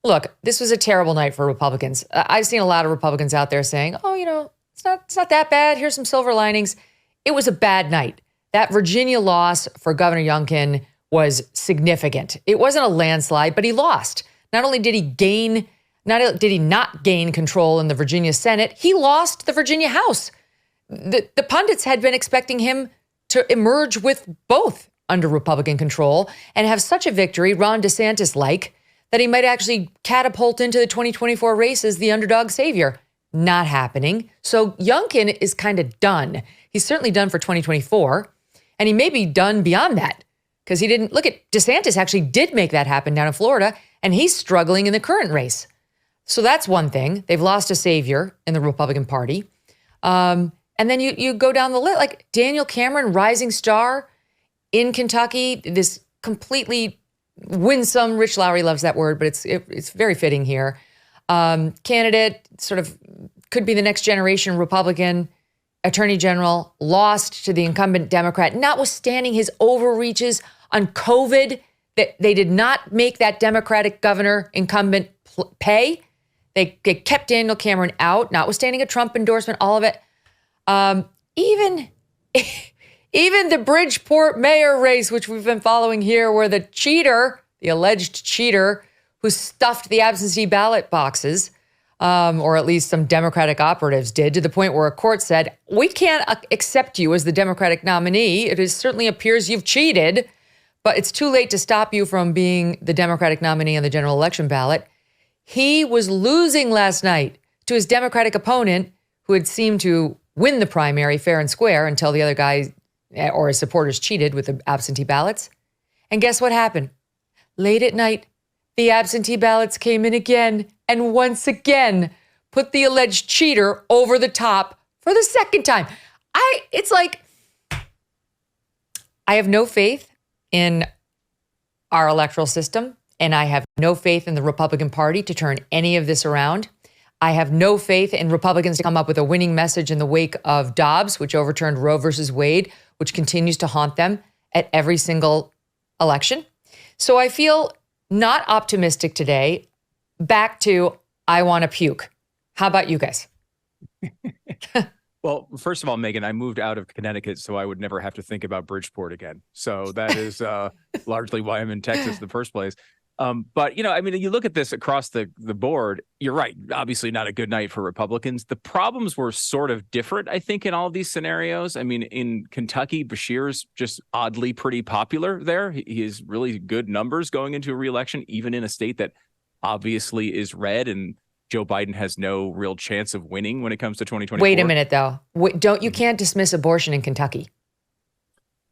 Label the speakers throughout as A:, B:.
A: look, this was a terrible night for Republicans. I've seen a lot of Republicans out there saying, oh, it's not that bad. Here's some silver linings. It was a bad night. That Virginia loss for Governor Youngkin was significant. It wasn't a landslide, but he lost. Not only did he not gain control in the Virginia Senate, he lost the Virginia House. The pundits had been expecting him to emerge with both under Republican control and have such a victory, Ron DeSantis-like, that he might actually catapult into the 2024 race as the underdog savior. Not happening. So Youngkin is kind of done. He's certainly done for 2024, and he may be done beyond that because he didn't. Look at DeSantis actually did make that happen down in Florida, and he's struggling in the current race. So that's one thing. They've lost a savior in the Republican Party. And then you go down the list, like Daniel Cameron, rising star in Kentucky, this completely winsome, Rich Lowry loves that word, but it's very fitting here. Candidate, sort of could be the next generation Republican attorney general, lost to the incumbent Democrat, notwithstanding his overreaches on COVID, that they did not make that Democratic governor incumbent pay. They kept Daniel Cameron out, notwithstanding a Trump endorsement, all of it. Even the Bridgeport mayor race, which we've been following here, where the cheater, the alleged cheater, who stuffed the absentee ballot boxes, or at least some Democratic operatives did, to the point where a court said, we can't accept you as the Democratic nominee. It certainly appears you've cheated, but it's too late to stop you from being the Democratic nominee on the general election ballot. He was losing last night to his Democratic opponent, who had seemed to win the primary fair and square until the other guy or his supporters cheated with the absentee ballots. And guess what happened? Late at night, the absentee ballots came in again and once again put the alleged cheater over the top for the second time. It's like, I have no faith in our electoral system, and I have no faith in the Republican Party to turn any of this around. I have no faith in Republicans to come up with a winning message in the wake of Dobbs, which overturned Roe versus Wade, which continues to haunt them at every single election. So I feel not optimistic today. Back to, I want to puke. How about you guys?
B: Well, first of all, Megyn, I moved out of Connecticut so I would never have to think about Bridgeport again. So that is largely why I'm in Texas in the first place. But, you look at this across the board, you're right. Obviously not a good night for Republicans. The problems were sort of different, I think, in all of these scenarios. I mean, in Kentucky, Beshear's just oddly pretty popular there. He has really good numbers going into a reelection, even in a state that obviously is red, and Joe Biden has no real chance of winning when it comes to 2024.
A: Wait a minute, though. You can't dismiss abortion in Kentucky.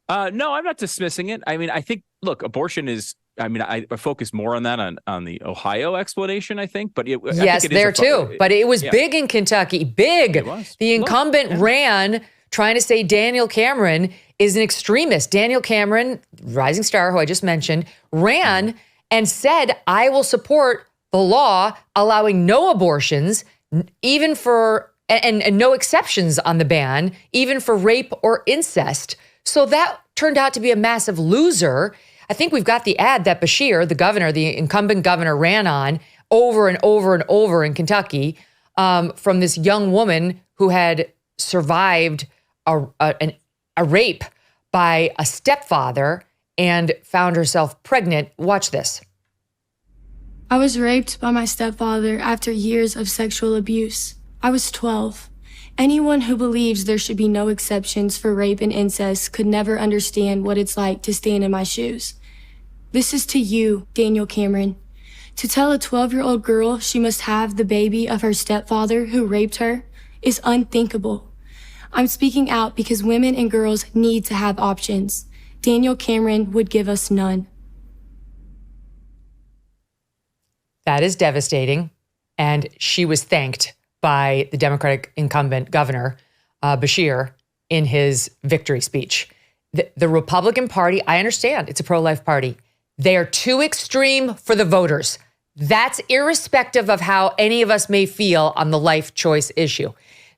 B: No, I'm not dismissing it. I mean, I think, look, abortion is, I focus more on that on the Ohio explanation, I think. But
A: yes, there too. But it was big in Kentucky. Big. It was. The incumbent ran trying to say Daniel Cameron is an extremist. Daniel Cameron, rising star, who I just mentioned, ran and said, I will support the law allowing no abortions, even for, and no exceptions on the ban, even for rape or incest. So that turned out to be a massive loser. I think we've got the ad that Beshear, the governor, the incumbent governor, ran on over and over and over in Kentucky from this young woman who had survived a rape by a stepfather and found herself pregnant. Watch this.
C: I was raped by my stepfather after years of sexual abuse. I was 12. Anyone who believes there should be no exceptions for rape and incest could never understand what it's like to stand in my shoes. This is to you, Daniel Cameron. To tell a 12-year-old girl she must have the baby of her stepfather who raped her is unthinkable. I'm speaking out because women and girls need to have options. Daniel Cameron would give us none.
A: That is devastating. And she was thanked by the Democratic incumbent governor, Beshear, in his victory speech. The Republican Party, I understand, it's a pro-life party. They are too extreme for the voters. That's irrespective of how any of us may feel on the life choice issue.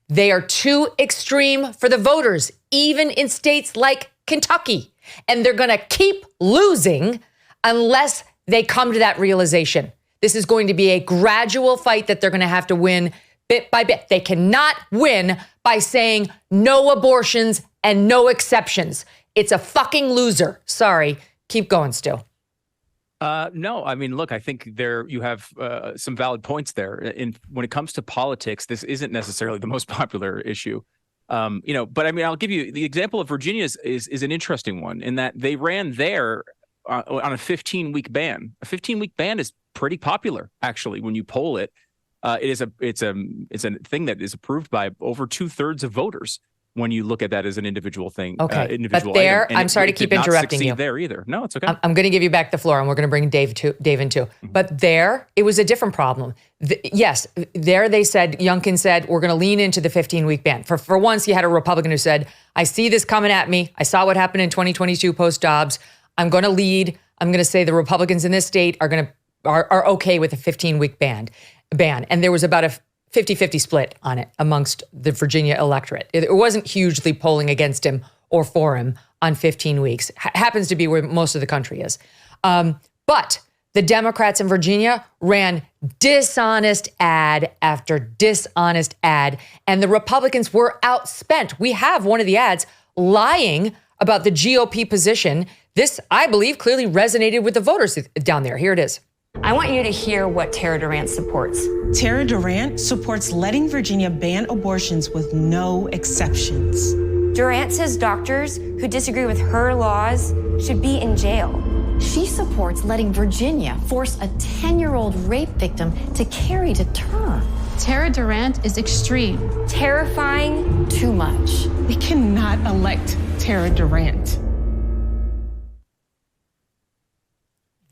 A: They are too extreme for the voters, even in states like Kentucky. And they're going to keep losing unless they come to that realization. This is going to be a gradual fight that they're going to have to win bit by bit. They cannot win by saying no abortions and no exceptions. It's a fucking loser. Sorry. Keep going, Stu.
B: No, I mean, look, I think you have some valid points there. When it comes to politics, this isn't necessarily the most popular issue. But I mean, I'll give you the example of Virginia is an interesting one in that they ran there on a 15-week ban. A 15-week ban is pretty popular, actually, when you poll it. It's a thing that is approved by over 2/3 of voters when you look at that as an individual thing.
A: Okay, but there, I'm sorry to keep interrupting you.
B: There either. No, it's okay.
A: I'm going to give you back the floor, and we're going to bring Dave in too. Mm-hmm. But there, it was a different problem. Yes, there they said, Youngkin said, we're going to lean into the 15-week ban. For once, you had a Republican who said, I see this coming at me. I saw what happened in 2022 post-Dobbs. I'm going to lead. I'm going to say the Republicans in this state are okay with a 15-week ban. And there was about a 50-50 split on it amongst the Virginia electorate. It wasn't hugely polling against him or for him on 15 weeks. Happens to be where most of the country is. But the Democrats in Virginia ran dishonest ad after dishonest ad, and the Republicans were outspent. We have one of the ads lying about the GOP position. This, I believe, clearly resonated with the voters down there. Here it is.
D: I want you to hear what Tara Durant supports.
E: Tara Durant supports letting Virginia ban abortions with no exceptions.
D: Durant says doctors who disagree with her laws should be in jail.
F: She supports letting Virginia force a 10-year-old rape victim to carry to term.
G: Tara Durant is extreme.
D: Terrifying, too much.
E: We cannot elect Tara Durant.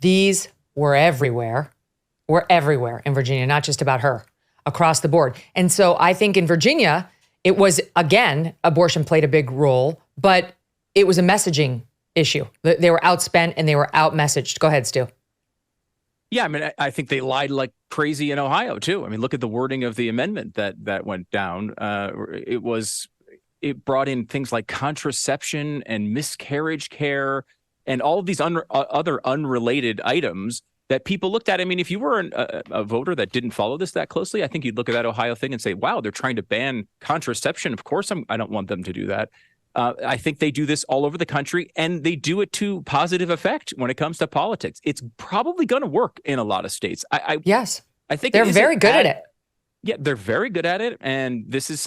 A: These were everywhere in Virginia, not just about her, across the board. And so I think in Virginia, it was, again, abortion played a big role, but it was a messaging issue. They were outspent and they were out-messaged. Go ahead, Stu.
B: Yeah, I mean, I think they lied like crazy in Ohio, too. I mean, look at the wording of the amendment that went down. It brought in things like contraception and miscarriage care and all of these other unrelated items that people looked at. I mean, if you were a voter that didn't follow this that closely, I think you'd look at that Ohio thing and say, wow, they're trying to ban contraception. Of course, I don't want them to do that. I think they do this all over the country, and they do it to positive effect when it comes to politics. It's probably going to work in a lot of states.
A: Yes.
B: I think
A: they're very good at it.
B: Yeah, they're very good at it. And this is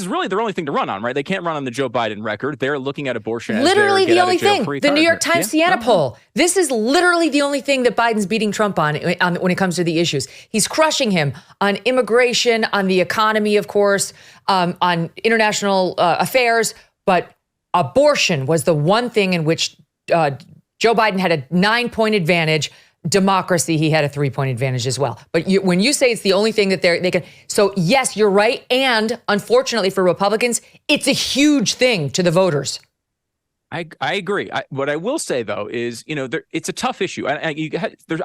B: really their only thing to run on, right? They can't run on the Joe Biden record. They're looking at abortion as
A: literally the only thing. The New York Times Siena poll. This is literally the only thing that Biden's beating Trump on when it comes to the issues. He's crushing him on immigration, on the economy, of course, on international affairs. But abortion was the one thing in which Joe Biden had a 9-point advantage. Democracy, he had a 3-point advantage as well. But when you say it's the only thing that they can, so yes, you're right. And unfortunately for Republicans, it's a huge thing to the voters.
B: I agree. What I will say, though, is, it's a tough issue. I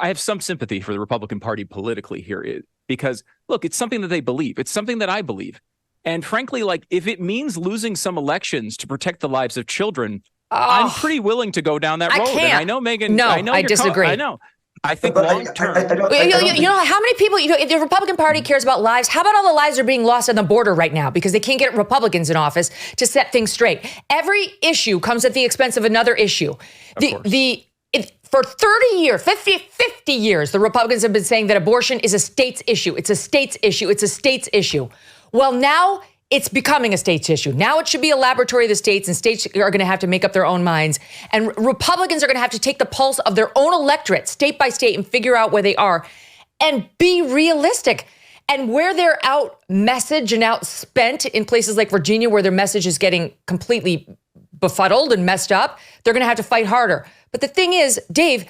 B: have some sympathy for the Republican Party politically here because, look, it's something that they believe. It's something that I believe. And frankly, like, if it means losing some elections to protect the lives of children, I'm pretty willing to go down that road.
A: Can't.
B: And I know, Megyn.
A: No,
B: I
A: disagree.
B: I know. I think long term.
A: You know how many people, if the Republican Party cares about lives, how about all the lives that are being lost on the border right now because they can't get Republicans in office to set things straight? Every issue comes at the expense of another issue. For 30 years, 50 years, the Republicans have been saying that abortion is a state's issue. It's a state's issue. It's a state's issue. Well, now it's becoming a state's issue. Now it should be a laboratory of the states, and states are going to have to make up their own minds. And Republicans are going to have to take the pulse of their own electorate, state by state, and figure out where they are and be realistic. And where they're out messaged and outspent in places like Virginia, where their message is getting completely befuddled and messed up, they're going to have to fight harder. But the thing is, Dave,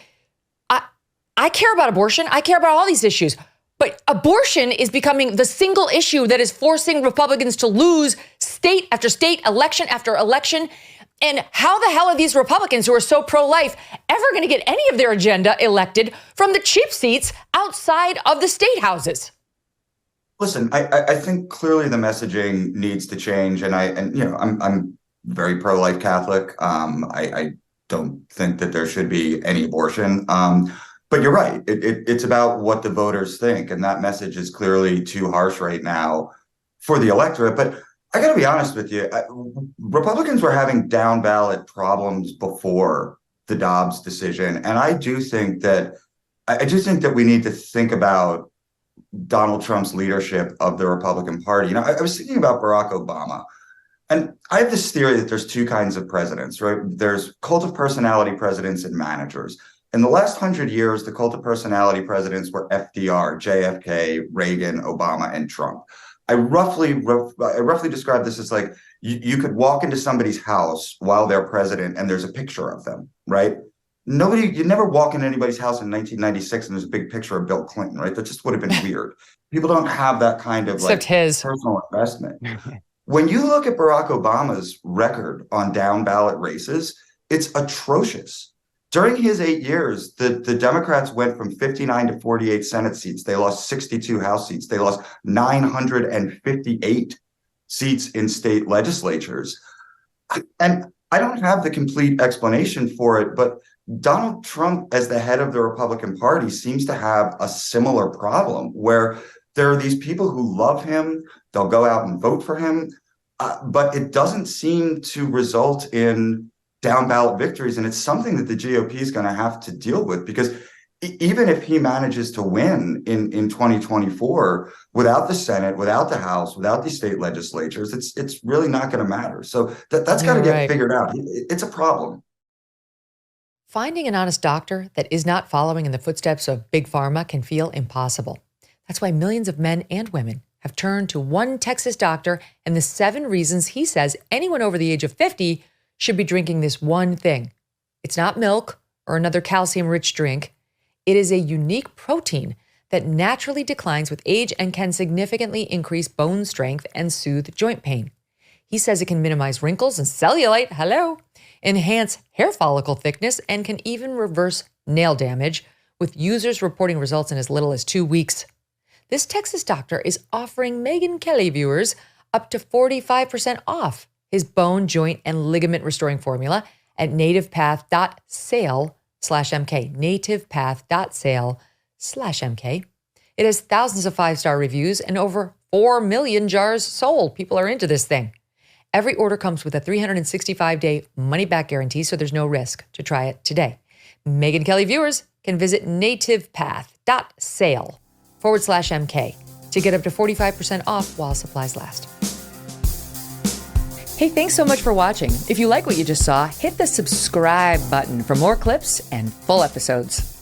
A: I care about abortion. I care about all these issues. But abortion is becoming the single issue that is forcing Republicans to lose state after state, election after election. And how the hell are these Republicans who are so pro-life ever going to get any of their agenda elected from the cheap seats outside of the state houses?
H: Listen, I think clearly the messaging needs to change. And I'm very pro-life Catholic. I don't think that there should be any abortion. But you're right. It's about what the voters think. And that message is clearly too harsh right now for the electorate. But I got to be honest with you. Republicans were having down ballot problems before the Dobbs decision. And I do think that we need to think about Donald Trump's leadership of the Republican Party. I was thinking about Barack Obama. And I have this theory that there's two kinds of presidents, right? There's cult of personality presidents and managers. In the last 100 years, the cult of personality presidents were FDR, JFK, Reagan, Obama, and Trump. I roughly describe this as like you could walk into somebody's house while they're president and there's a picture of them, right? You never walk into anybody's house in 1996 and there's a big picture of Bill Clinton, right? That just would have been weird. People don't have that kind of
A: Except his
H: personal investment. When you look at Barack Obama's record on down ballot races, it's atrocious. During his 8 years, the Democrats went from 59 to 48 Senate seats. They lost 62 House seats. They lost 958 seats in state legislatures. And I don't have the complete explanation for it, but Donald Trump, as the head of the Republican Party, seems to have a similar problem where there are these people who love him. They'll go out and vote for him, but it doesn't seem to result in down ballot victories. And it's something that the GOP is going to have to deal with, because even if he manages to win in 2024 without the Senate, without the House, without these state legislatures, it's really not going to matter. So that's got to get figured out. It's a problem.
A: Finding an honest doctor that is not following in the footsteps of Big Pharma can feel impossible. That's why millions of men and women have turned to one Texas doctor and the 7 reasons he says anyone over the age of 50 should be drinking this one thing. It's not milk or another calcium-rich drink. It is a unique protein that naturally declines with age and can significantly increase bone strength and soothe joint pain. He says it can minimize wrinkles and cellulite, enhance hair follicle thickness, and can even reverse nail damage, with users reporting results in as little as 2 weeks. This Texas doctor is offering Megyn Kelly viewers up to 45% off his bone, joint, and ligament restoring formula at nativepath.sale/MK. nativepath.sale/MK. It has thousands of 5-star reviews and over 4 million jars sold. People are into this thing. Every order comes with a 365-day money-back guarantee, so there's no risk to try it today. Megyn Kelly viewers can visit nativepath.sale/MK to get up to 45% off while supplies last. Hey, thanks so much for watching. If you like what you just saw, hit the subscribe button for more clips and full episodes.